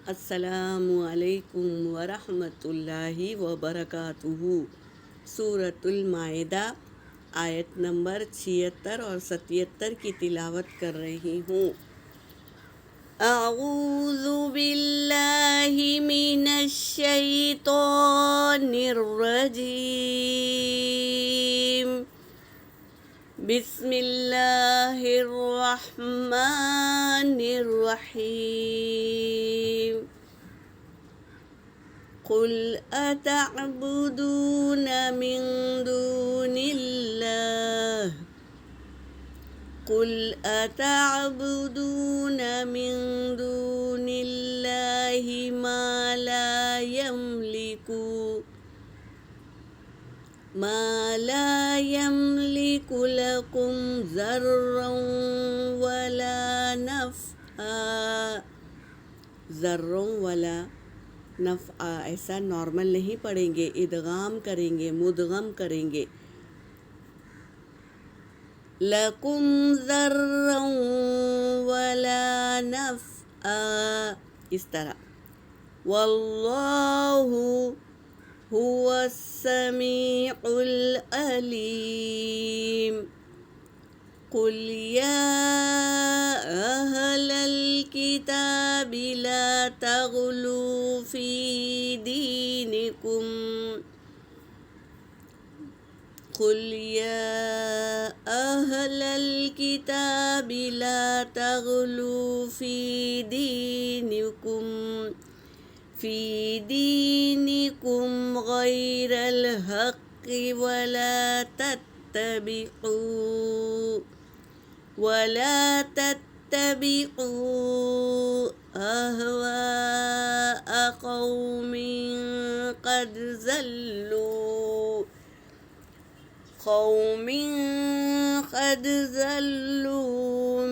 السلام علیکم ورحمۃ اللہ وبرکاتہ۔ سورۃ المائدہ آیت نمبر 76 اور 77 کی تلاوت کر رہی ہوں۔ اعوذ باللہ من الشیطان الرجیم، بسم اللہ الرحمن الرحیم۔ قل اتعبدون من دون اللہ قل اتعبدون من دون اللہ ما لا يملك لكم ضرا ولا نفعا۔ ضرا ولا نفعا ایسا نارمل نہیں پڑھیں گے، ادغام کریں گے، مدغم کریں گے۔ لَكُمْ ضَرًّا وَلَا نَفْعًا، اس طرح۔ وَاللَّهُ هُوَ السَّمِيعُ الْعَلِيمُ۔ قُلْ يَا أَهْلَ الْكِتَابِ لَا تَغْلُوا فِي دِينِكُمْ قل يا أهل الكتاب لا تغلوا في دينكم غير الحق ولا تتبعوا أهواء قوم قد ضلوا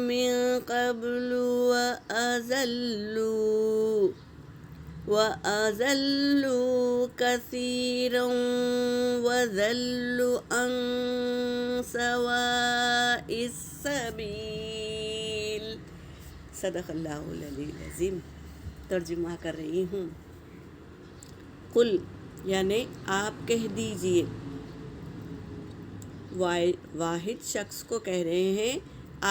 من قبل وأضلوا كثيرا وضلوا عن سواء السبيل۔ صدق اللہ العلی العظیم۔ ترجمہ کر رہی ہوں۔ قل یعنی آپ کہہ دیجئے، واحد شخص کو کہہ رہے ہیں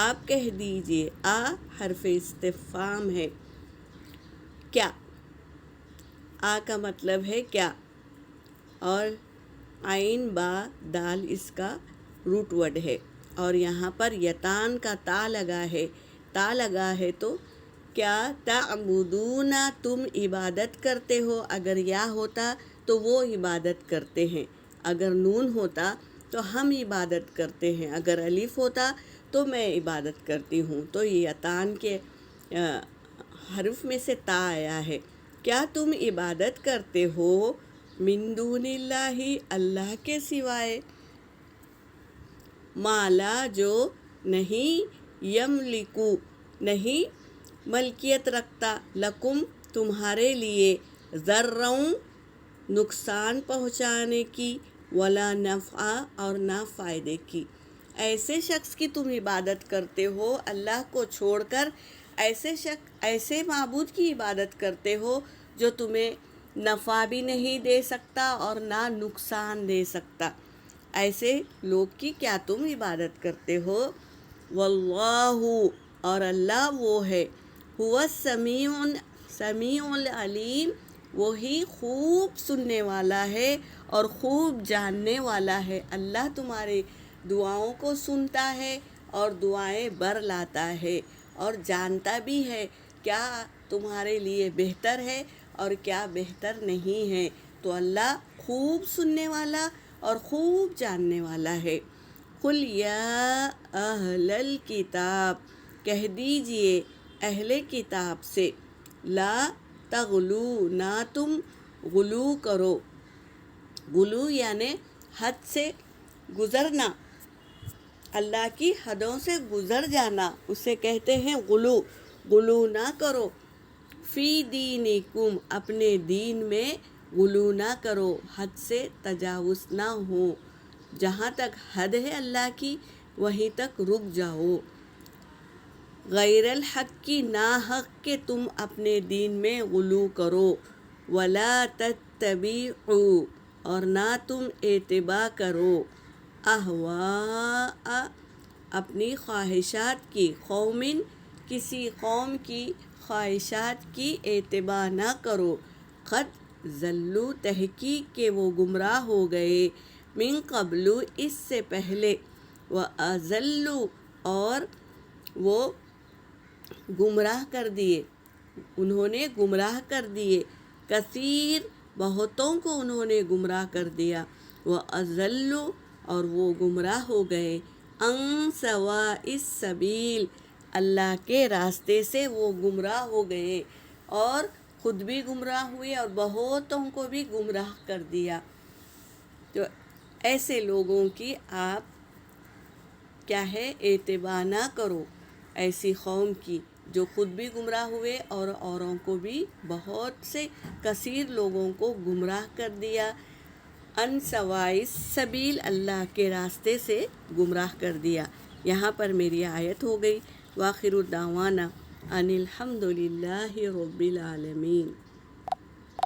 آپ کہہ دیجئے۔ حرف استفہام ہے۔ کیا؟ کا مطلب ہے کیا، اور عین با دال اس کا روٹ ورڈ ہے، اور یہاں پر یتان کا تا لگا ہے تو کیا تعبدون تم عبادت کرتے ہو۔ اگر یا ہوتا تو وہ عبادت کرتے ہیں، اگر نون ہوتا تو ہم عبادت کرتے ہیں، اگر الف ہوتا تو میں عبادت کرتی ہوں۔ تو یہ یتان کے حرف میں سے تا آیا ہے۔ کیا تم عبادت کرتے ہو من دون اللہ اللہ کے سوائے، مالا جو نہیں، یملکو نہیں ملکیت رکھتا، لکم تمہارے لیے، ضرّاً نقصان پہنچانے کی، ولا نفعا اور نہ فائدے کی۔ ایسے شخص کی تم عبادت کرتے ہو اللہ کو چھوڑ کر، ایسے معبود کی عبادت کرتے ہو جو تمہیں نفع بھی نہیں دے سکتا اور نہ نقصان دے سکتا۔ ایسے لوگ کی کیا تم عبادت کرتے ہو۔ واللہ اور اللہ وہ ہے، هو السمیع العلیم وہی خوب سننے والا ہے اور خوب جاننے والا ہے۔ اللہ تمہاری دعاؤں کو سنتا ہے اور دعائیں بر لاتا ہے اور جانتا بھی ہے کیا تمہارے لیے بہتر ہے اور کیا بہتر نہیں ہے۔ تو اللہ خوب سننے والا اور خوب جاننے والا ہے۔ قل یا اہل الکتاب کہہ دیجئے اہل کتاب سے، لا تغلو نہ تم غلو کرو۔ غلو یعنی حد سے گزرنا، اللہ کی حدوں سے گزر جانا، اسے کہتے ہیں غلو۔ غلو نہ کرو، فی دینکم اپنے دین میں غلو نہ کرو، حد سے تجاوز نہ ہو، جہاں تک حد ہے اللہ کی وہیں تک رک جاؤ۔ غیر الحق کی ناحق کے تم اپنے دین میں غلو کرو، ولا تتبعوا اور نہ تم اتباع کرو، اہواء اپنی خواہشات کی، قومن کسی قوم کی خواہشات کی اتباع نہ کرو، قد ضلوا تحقیق کہ وہ گمراہ ہو گئے، من قبل اس سے پہلے، وَأَضَلُّوا اور وہ گمراہ کر دیے، انہوں نے گمراہ کر دیے، کثیر بہتوں کو انہوں نے گمراہ کر دیا، وَأَضَلُّوا اور وہ گمراہ ہو گئے، عن سواء السبیل اللہ کے راستے سے وہ گمراہ ہو گئے، اور خود بھی گمراہ ہوئے اور بہتوں کو بھی گمراہ کر دیا۔ تو ایسے لوگوں کی آپ کیا ہے اتباع نہ کرو، ایسی قوم کی جو خود بھی گمراہ ہوئے اور اوروں کو بھی بہت سے کثیر لوگوں کو گمراہ کر دیا، ان سواء السبیل اللہ کے راستے سے گمراہ کر دیا۔ یہاں پر میری آیت ہو گئی۔ وآخر دعوانا ان الحمد للہ رب العالمین۔